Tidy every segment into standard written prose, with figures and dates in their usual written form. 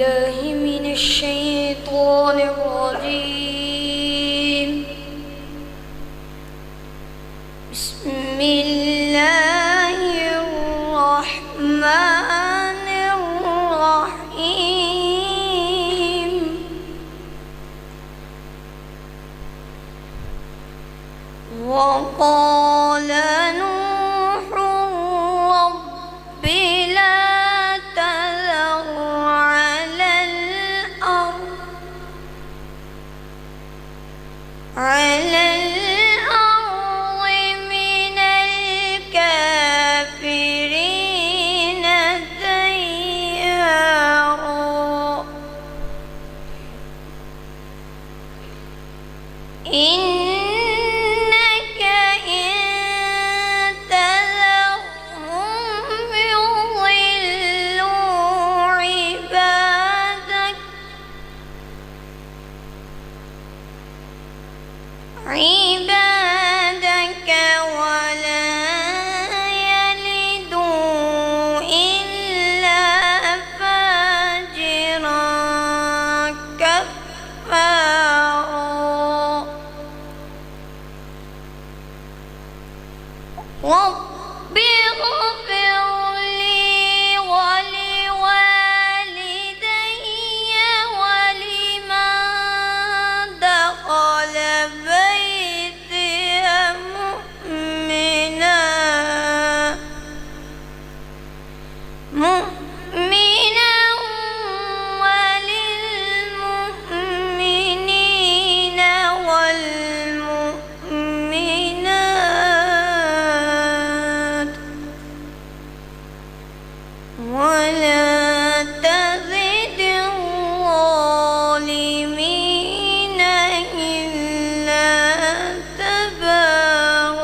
بالله من الشيطان الرجيم. بسم الله الرحمن الرحيم. وقال نوح رب لا تذر على الأرض من الكافرين ديارا إنك إن تذرهم يضلوا عبادك ولا يلدوا إلا فاجرا كفارا. رب اغفر لي ولوالدي ولمن دخل بيتي مؤمنا وللمؤمنين والمؤمنات ولا تزد الظالمين إلا تبارا.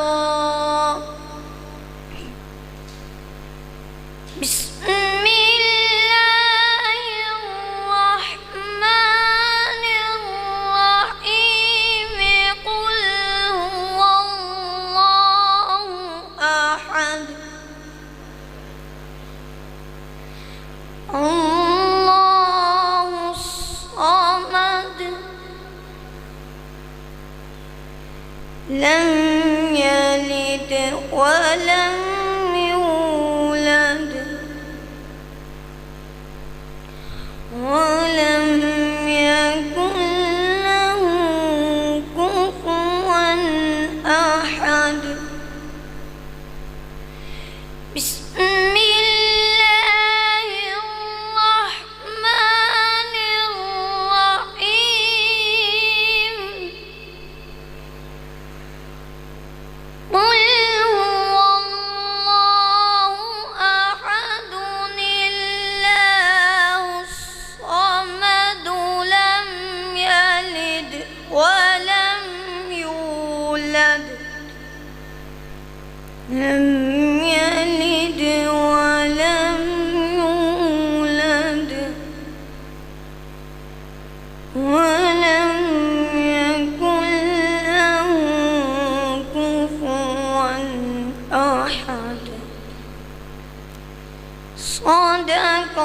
بسم الله الرحمن الرحيم. قل هو الله أحد الله الصمد لم يلد ولم يولد ولم يكن له كفوا أحد. بسم الله الرحمن الرحيم. قل هو الله أحد الله الصمد لم يلد ولم يولد ولم يولد ولم يكن له كفوا أحد. صدق